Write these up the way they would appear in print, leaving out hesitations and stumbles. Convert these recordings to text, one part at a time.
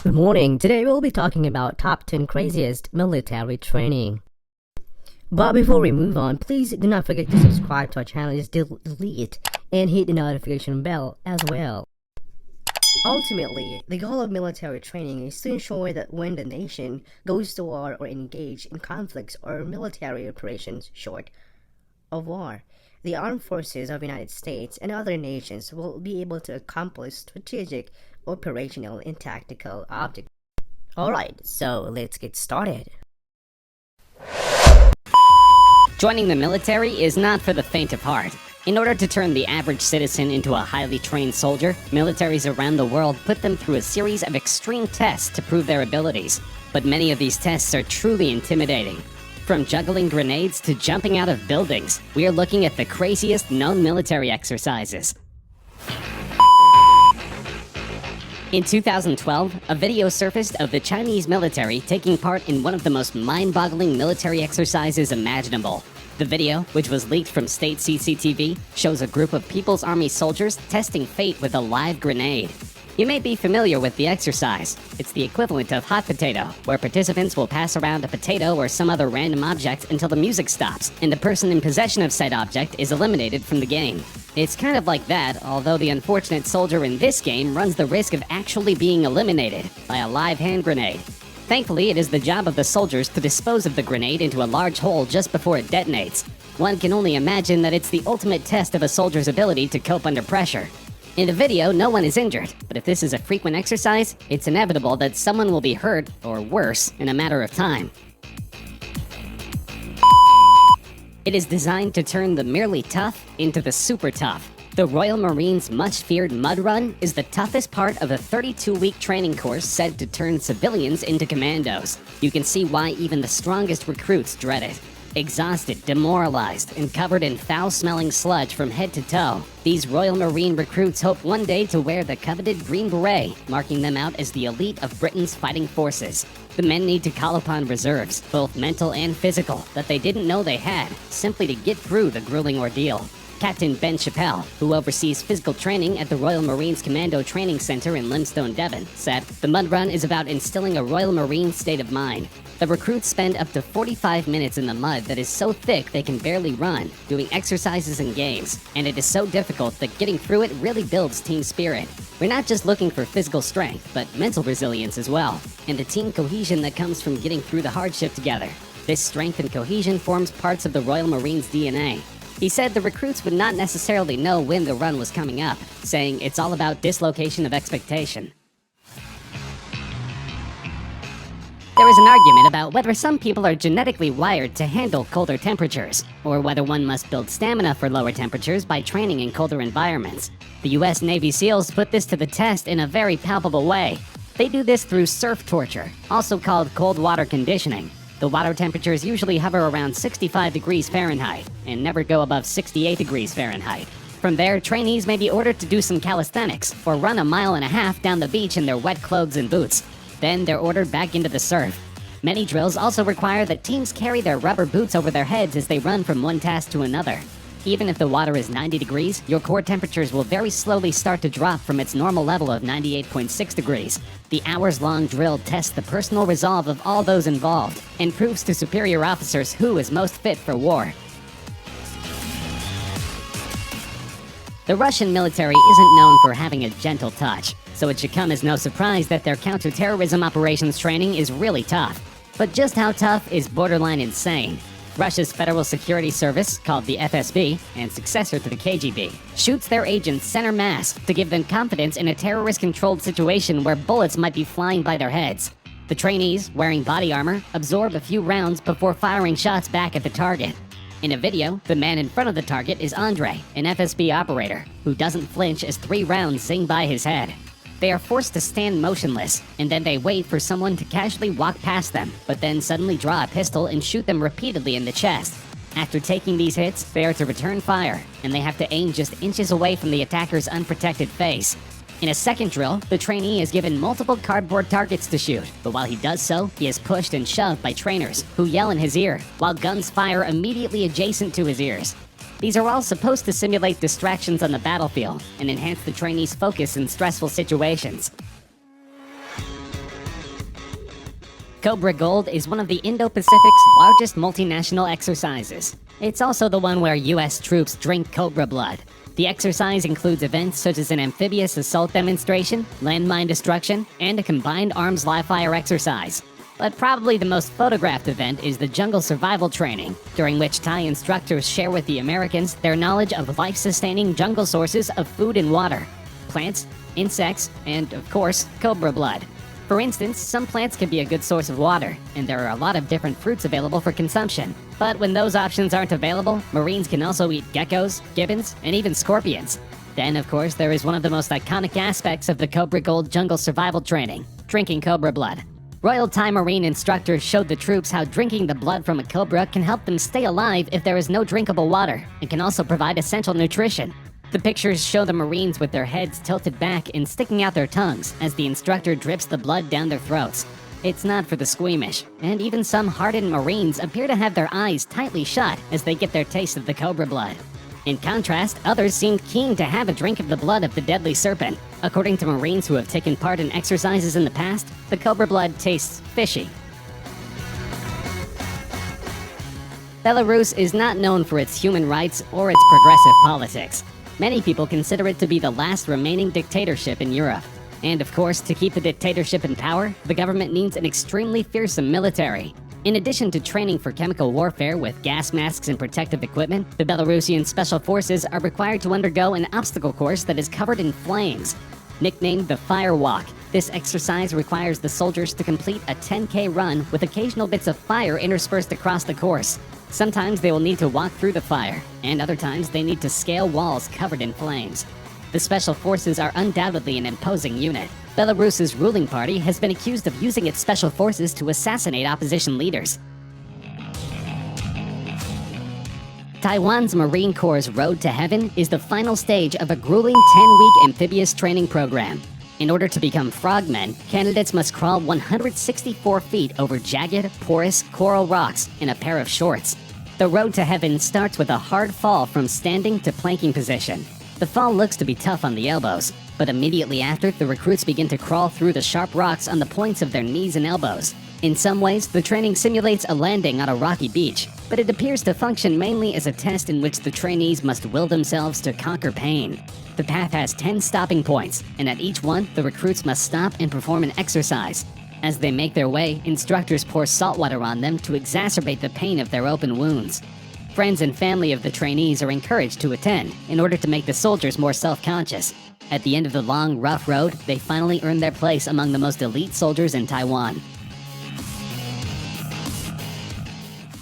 Good morning. Today we'll be talking about top 10 craziest military training. But before we move on, please do not forget to subscribe to our channel, just delete and hit the notification bell as well. Ultimately, the goal of military training is to ensure that when the nation goes to war or engage in conflicts or military operations short of war, the armed forces of the United States and other nations will be able to accomplish strategic, operational, and tactical objectives. Alright, so let's get started. Joining the military is not for the faint of heart. In order to turn the average citizen into a highly trained soldier, militaries around the world put them through a series of extreme tests to prove their abilities. But many of these tests are truly intimidating. From juggling grenades to jumping out of buildings, we are looking at the craziest known military exercises. In 2012, a video surfaced of the Chinese military taking part in one of the most mind-boggling military exercises imaginable. The video, which was leaked from state CCTV, shows a group of People's Army soldiers testing fate with a live grenade. You may be familiar with the exercise. It's the equivalent of hot potato, where participants will pass around a potato or some other random object until the music stops, and the person in possession of said object is eliminated from the game. It's kind of like that, although the unfortunate soldier in this game runs the risk of actually being eliminated by a live hand grenade. Thankfully, it is the job of the soldiers to dispose of the grenade into a large hole just before it detonates. One can only imagine that it's the ultimate test of a soldier's ability to cope under pressure. In the video, no one is injured, but if this is a frequent exercise, it's inevitable that someone will be hurt, or worse, in a matter of time. It is designed to turn the merely tough into the super tough. The Royal Marines' much-feared mud run is the toughest part of a 32-week training course said to turn civilians into commandos. You can see why even the strongest recruits dread it. Exhausted, demoralized, and covered in foul-smelling sludge from head to toe, these Royal Marine recruits hope one day to wear the coveted green beret, marking them out as the elite of Britain's fighting forces. The men need to call upon reserves, both mental and physical, that they didn't know they had, simply to get through the grueling ordeal. Captain Ben Chappell, who oversees physical training at the Royal Marines Commando Training Center in Limestone, Devon, said, "The mud run is about instilling a Royal Marine state of mind. The recruits spend up to 45 minutes in the mud that is so thick they can barely run, doing exercises and games, and it is so difficult that getting through it really builds team spirit. We're not just looking for physical strength, but mental resilience as well, and the team cohesion that comes from getting through the hardship together. This strength and cohesion forms parts of the Royal Marines' DNA." He said the recruits would not necessarily know when the run was coming up, saying it's all about dislocation of expectation. There is an argument about whether some people are genetically wired to handle colder temperatures, or whether one must build stamina for lower temperatures by training in colder environments. The US Navy SEALs put this to the test in a very palpable way. They do this through surf torture, also called cold water conditioning. The water temperatures usually hover around 65 degrees Fahrenheit and never go above 68 degrees Fahrenheit. From there, trainees may be ordered to do some calisthenics or run a mile and a half down the beach in their wet clothes and boots. Then they're ordered back into the surf. Many drills also require that teams carry their rubber boots over their heads as they run from one task to another. Even if the water is 90 degrees, your core temperatures will very slowly start to drop from its normal level of 98.6 degrees. The hours-long drill tests the personal resolve of all those involved and proves to superior officers who is most fit for war. The Russian military isn't known for having a gentle touch, so it should come as no surprise that their counterterrorism operations training is really tough. But just how tough is borderline insane? Russia's Federal Security Service, called the FSB, and successor to the KGB, shoots their agents center mass to give them confidence in a terrorist-controlled situation where bullets might be flying by their heads. The trainees, wearing body armor, absorb a few rounds before firing shots back at the target. In a video, the man in front of the target is Andre, an FSB operator, who doesn't flinch as 3 rounds zing by his head. They are forced to stand motionless, and then they wait for someone to casually walk past them, but then suddenly draw a pistol and shoot them repeatedly in the chest. After taking these hits, they are to return fire, and they have to aim just inches away from the attacker's unprotected face. In a second drill, the trainee is given multiple cardboard targets to shoot, but while he does so, he is pushed and shoved by trainers, who yell in his ear, while guns fire immediately adjacent to his ears. These are all supposed to simulate distractions on the battlefield and enhance the trainee's focus in stressful situations. Cobra Gold is one of the Indo-Pacific's largest multinational exercises. It's also the one where US troops drink cobra blood. The exercise includes events such as an amphibious assault demonstration, landmine destruction, and a combined arms live-fire exercise. But probably the most photographed event is the jungle survival training, during which Thai instructors share with the Americans their knowledge of life-sustaining jungle sources of food and water: plants, insects, and, of course, cobra blood. For instance, some plants can be a good source of water, and there are a lot of different fruits available for consumption. But when those options aren't available, Marines can also eat geckos, gibbons, and even scorpions. Then, of course, there is one of the most iconic aspects of the Cobra Gold jungle survival training: drinking cobra blood. Royal Thai Marine instructors showed the troops how drinking the blood from a cobra can help them stay alive if there is no drinkable water, and can also provide essential nutrition. The pictures show the Marines with their heads tilted back and sticking out their tongues as the instructor drips the blood down their throats. It's not for the squeamish, and even some hardened Marines appear to have their eyes tightly shut as they get their taste of the cobra blood. In contrast, others seemed keen to have a drink of the blood of the deadly serpent. According to Marines who have taken part in exercises in the past, the cobra blood tastes fishy. Belarus is not known for its human rights or its progressive politics. Many people consider it to be the last remaining dictatorship in Europe. And of course, to keep the dictatorship in power, the government needs an extremely fearsome military. In addition to training for chemical warfare with gas masks and protective equipment, the Belarusian Special Forces are required to undergo an obstacle course that is covered in flames. Nicknamed the Fire Walk, this exercise requires the soldiers to complete a 10K run with occasional bits of fire interspersed across the course. Sometimes they will need to walk through the fire, and other times they need to scale walls covered in flames. The Special Forces are undoubtedly an imposing unit. Belarus's ruling party has been accused of using its special forces to assassinate opposition leaders. Taiwan's Marine Corps' Road to Heaven is the final stage of a grueling 10-week amphibious training program. In order to become frogmen, candidates must crawl 164 feet over jagged, porous coral rocks in a pair of shorts. The Road to Heaven starts with a hard fall from standing to planking position. The fall looks to be tough on the elbows, but immediately after, the recruits begin to crawl through the sharp rocks on the points of their knees and elbows. In some ways, the training simulates a landing on a rocky beach, but it appears to function mainly as a test in which the trainees must will themselves to conquer pain. The path has 10 stopping points, and at each one, the recruits must stop and perform an exercise. As they make their way, instructors pour salt water on them to exacerbate the pain of their open wounds. Friends and family of the trainees are encouraged to attend in order to make the soldiers more self-conscious. At the end of the long, rough road, they finally earn their place among the most elite soldiers in Taiwan.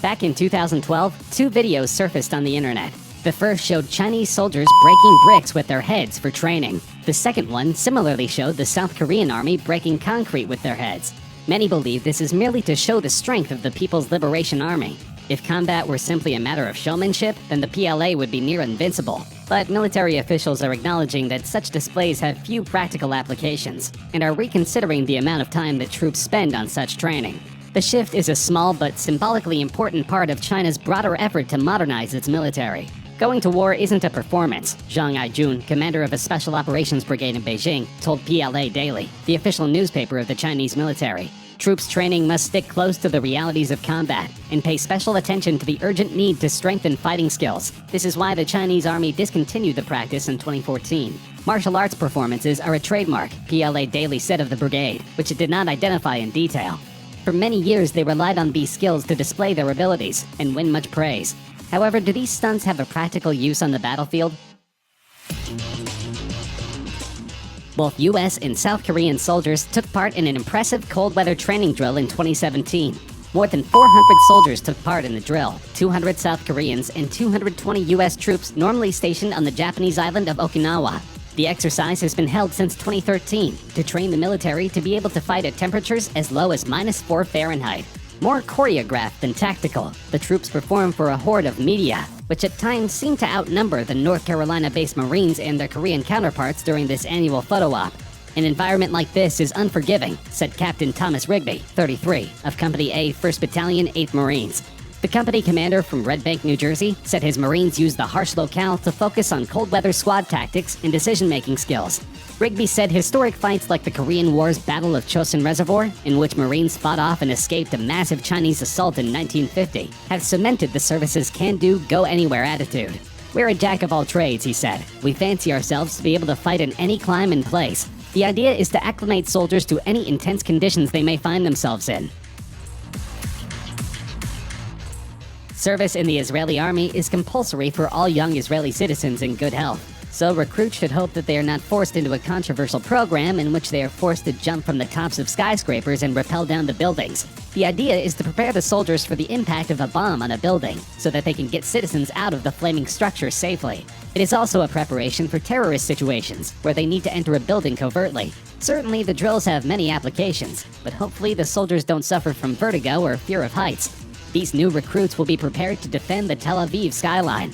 Back in 2012, 2 videos surfaced on the internet. The first showed Chinese soldiers breaking bricks with their heads for training. The second one similarly showed the South Korean army breaking concrete with their heads. Many believe this is merely to show the strength of the People's Liberation Army. If combat were simply a matter of showmanship, then the PLA would be near invincible. But military officials are acknowledging that such displays have few practical applications, and are reconsidering the amount of time that troops spend on such training. The shift is a small but symbolically important part of China's broader effort to modernize its military. Going to war isn't a performance, Zhang Aijun, commander of a special operations brigade in Beijing, told PLA Daily, the official newspaper of the Chinese military. Troops training must stick close to the realities of combat and pay special attention to the urgent need to strengthen fighting skills. This is why the Chinese army discontinued the practice in 2014. Martial arts performances are a trademark, PLA Daily said of the brigade, which it did not identify in detail. For many years, they relied on these skills to display their abilities and win much praise. However, do these stunts have a practical use on the battlefield? Both US and South Korean soldiers took part in an impressive cold weather training drill in 2017. More than 400 soldiers took part in the drill, 200 South Koreans and 220 US troops normally stationed on the Japanese island of Okinawa. The exercise has been held since 2013 to train the military to be able to fight at temperatures as low as -4 Fahrenheit. More choreographed than tactical, the troops perform for a horde of media, which at times seem to outnumber the North Carolina-based Marines and their Korean counterparts during this annual photo op. An environment like this is unforgiving, said Captain Thomas Rigby, 33, of Company A, 1st Battalion, 8th Marines. The company commander from Red Bank, New Jersey, said his Marines used the harsh locale to focus on cold weather squad tactics and decision-making skills. Rigby said historic fights like the Korean War's Battle of Chosin Reservoir, in which Marines fought off and escaped a massive Chinese assault in 1950, have cemented the service's can-do, go-anywhere attitude. "We're a jack of all trades," he said. "We fancy ourselves to be able to fight in any climate and place. The idea is to acclimate soldiers to any intense conditions they may find themselves in." Service in the Israeli army is compulsory for all young Israeli citizens in good health, so recruits should hope that they are not forced into a controversial program in which they are forced to jump from the tops of skyscrapers and rappel down the buildings. The idea is to prepare the soldiers for the impact of a bomb on a building, so that they can get citizens out of the flaming structure safely. It is also a preparation for terrorist situations, where they need to enter a building covertly. Certainly, the drills have many applications, but hopefully the soldiers don't suffer from vertigo or fear of heights. These new recruits will be prepared to defend the Tel Aviv skyline.